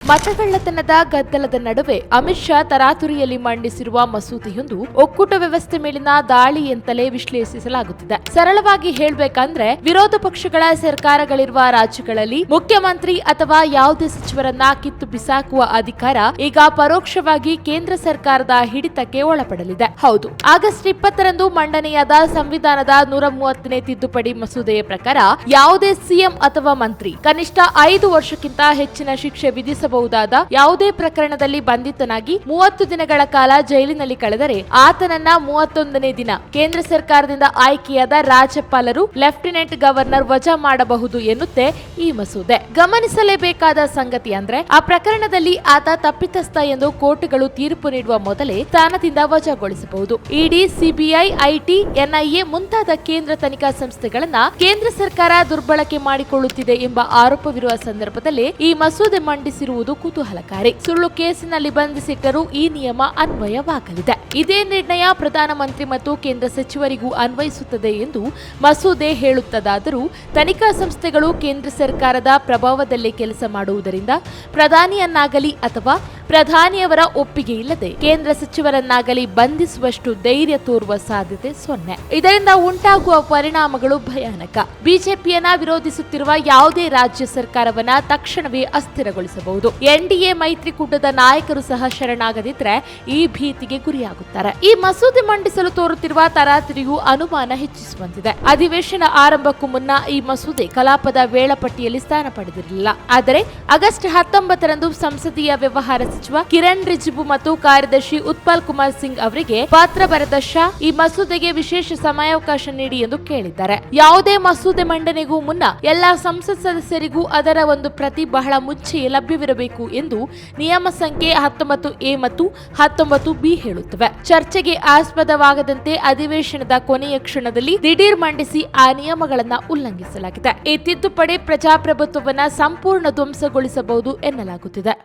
ಮತಗಳ್ಳತನದ ಗದ್ದಲದ ನಡುವೆ ಅಮಿತ್ ಶಾ ತರಾತುರಿಯಲ್ಲಿ ಮಂಡಿಸಿರುವ ಮಸೂದೆಯೊಂದು ಒಕ್ಕೂಟ ವ್ಯವಸ್ಥೆ ಮೇಲಿನ ದಾಳಿ ಎಂತಲೇ ವಿಶ್ಲೇಷಿಸಲಾಗುತ್ತಿದೆ. ಸರಳವಾಗಿ ಹೇಳಬೇಕಂದ್ರೆ ವಿರೋಧ ಪಕ್ಷಗಳ ಸರ್ಕಾರಗಳಿರುವ ರಾಜ್ಯಗಳಲ್ಲಿ ಮುಖ್ಯಮಂತ್ರಿ ಅಥವಾ ಯಾವುದೇ ಸಚಿವರನ್ನ ಕಿತ್ತು ಬಿಸಾಕುವ ಅಧಿಕಾರ ಈಗ ಪರೋಕ್ಷವಾಗಿ ಕೇಂದ್ರ ಸರ್ಕಾರದ ಹಿಡಿತಕ್ಕೆ ಒಳಪಡಲಿದೆ. ಹೌದು, ಆಗಸ್ಟ್ 20ರಂದು ಮಂಡನೆಯಾದ ಸಂವಿಧಾನದ 130ನೇ ತಿದ್ದುಪಡಿ ಮಸೂದೆಯ ಪ್ರಕಾರ ಯಾವುದೇ ಸಿಎಂ ಅಥವಾ ಮಂತ್ರಿ ಕನಿಷ್ಠ 5 ವರ್ಷಕ್ಕಿಂತ ಹೆಚ್ಚಿನ ಶಿಕ್ಷೆ ವಿಧಿಸಬಹುದಾದ ಯಾವುದೇ ಪ್ರಕರಣದಲ್ಲಿ ಬಂಧಿತನಾಗಿ 30 ದಿನಗಳ ಕಾಲ ಜೈಲಿನಲ್ಲಿ ಕಳೆದರೆ ಆತನನ್ನ 31ನೇ ದಿನ ಕೇಂದ್ರ ಸರ್ಕಾರದಿಂದ ಆಯ್ಕೆಯಾದ ರಾಜ್ಯಪಾಲರು ಲೆಫ್ಟಿನೆಂಟ್ ಗವರ್ನರ್ ವಜಾ ಮಾಡಬಹುದು ಎನ್ನುತ್ತೆ ಈ ಮಸೂದೆ. ಗಮನಿಸಲೇಬೇಕಾದ ಸಂಗತಿ ಅಂದ್ರೆ ಆ ಪ್ರಕರಣದಲ್ಲಿ ಆತ ತಪ್ಪಿತಸ್ಥ ಎಂದು ಕೋರ್ಟ್ಗಳು ತೀರ್ಪು ನೀಡುವ ಮೊದಲೇ ಸ್ಥಾನದಿಂದ ವಜಾಗೊಳಿಸಬಹುದು. ಇಡಿ, ಸಿಬಿಐ, ಐಟಿ, ಎನ್ಐಎ ಮುಂತಾದ ಕೇಂದ್ರ ತನಿಖಾ ಸಂಸ್ಥೆಗಳನ್ನ ಕೇಂದ್ರ ಸರ್ಕಾರ ದುರ್ಬಳಕೆ ಮಾಡಿಕೊಳ್ಳುತ್ತಿದೆ ಎಂಬ ಆರೋಪವಿರುವ ಸಂದರ್ಭದಲ್ಲಿ ಈ ಮಸೂದೆ ಮಂಡಿಸಿರುವುದು ಕುತೂಹಲಕಾರಿ. ಸುಳ್ಳು ಕೇಸಿನಲ್ಲಿ ಬಂಧಿಸಿಟ್ಟರೂ ಈ ನಿಯಮ ಅನ್ವಯವಾಗಲಿದೆ. ಇದೇ ನಿರ್ಣಯ ಪ್ರಧಾನಮಂತ್ರಿ ಮತ್ತು ಕೇಂದ್ರ ಸಚಿವರಿಗೂ ಅನ್ವಯಿಸುತ್ತದೆ ಎಂದು ಮಸೂದೆ ಹೇಳುತ್ತದಾದರೂ ತನಿಖಾ ಸಂಸ್ಥೆಗಳು ಕೇಂದ್ರ ಸರ್ಕಾರದ ಪ್ರಭಾವದಲ್ಲಿ ಕೆಲಸ ಮಾಡುವುದರಿಂದ ಪ್ರಧಾನಿಯನ್ನಾಗಲಿ ಅಥವಾ ಪ್ರಧಾನಿಯವರ ಒಪ್ಪಿಗೆ ಇಲ್ಲದೆ ಕೇಂದ್ರ ಸಚಿವರನ್ನಾಗಲಿ ಬಂಧಿಸುವಷ್ಟು ಧೈರ್ಯ ತೋರುವ ಸಾಧ್ಯತೆ 0. ಇದರಿಂದ ಉಂಟಾಗುವ ಪರಿಣಾಮಗಳು ಭಯಾನಕ. ಬಿಜೆಪಿಯನ್ನ ವಿರೋಧಿಸುತ್ತಿರುವ ಯಾವುದೇ ರಾಜ್ಯ ಸರ್ಕಾರವನ್ನ ತಕ್ಷಣವೇ ಅಸ್ಥಿರಗೊಳಿಸಬಹುದು. ಎನ್ಡಿಎ ಮೈತ್ರಿಕೂಟದ ನಾಯಕರು ಸಹ ಶರಣಾಗದಿದ್ರೆ ಈ ಭೀತಿಗೆ ಗುರಿಯಾಗುತ್ತಾರೆ. ಈ ಮಸೂದೆ ಮಂಡಿಸಲು ತೋರುತ್ತಿರುವ ತರಾತುರಿಯು ಅನುಮಾನ ಹೆಚ್ಚಿಸುವಂತಿದೆ. ಅಧಿವೇಶನ ಆರಂಭಕ್ಕೂ ಮುನ್ನ ಈ ಮಸೂದೆ ಕಲಾಪದ ವೇಳಾಪಟ್ಟಿಯಲ್ಲಿ ಸ್ಥಾನ ಪಡೆದಿರಲಿಲ್ಲ. ಆದರೆ ಆಗಸ್ಟ್ 19ರಂದು ಸಂಸದೀಯ ವ್ಯವಹಾರ ಸಚಿವ ಕಿರಣ್ ರಿಜಿಜು ಮತ್ತು ಕಾರ್ಯದರ್ಶಿ ಉತ್ಪಲ್ ಕುಮಾರ್ ಸಿಂಗ್ ಅವರಿಗೆ ಪತ್ರ ಬರೆದ ಶಾ ಈ ಮಸೂದೆಗೆ ವಿಶೇಷ ಸಮಯಾವಕಾಶ ನೀಡಿ ಎಂದು ಕೇಳಿದ್ದಾರೆ. ಯಾವುದೇ ಮಸೂದೆ ಮಂಡನೆಗೂ ಮುನ್ನ ಎಲ್ಲಾ ಸಂಸತ್ ಸದಸ್ಯರಿಗೂ ಅದರ ಒಂದು ಪ್ರತಿ ಬಹಳ ಮುಂಚೆಯೇ ಲಭ್ಯವಿರಬೇಕು ಎಂದು ನಿಯಮ ಸಂಖ್ಯೆ 19A ಮತ್ತು 19B ಹೇಳುತ್ತವೆ. ಚರ್ಚೆಗೆ ಆಸ್ಪದವಾಗದಂತೆ ಅಧಿವೇಶನದ ಕೊನೆಯ ಕ್ಷಣದಲ್ಲಿ ದಿಢೀರ್ ಮಂಡಿಸಿ ಆ ನಿಯಮಗಳನ್ನ ಉಲ್ಲಂಘಿಸಲಾಗಿದೆ. ಈ ತಿದ್ದುಪಡಿ ಪ್ರಜಾಪ್ರಭುತ್ವವನ್ನ ಸಂಪೂರ್ಣ ಧ್ವಂಸಗೊಳಿಸಬಹುದು ಎನ್ನಲಾಗುತ್ತಿದೆ.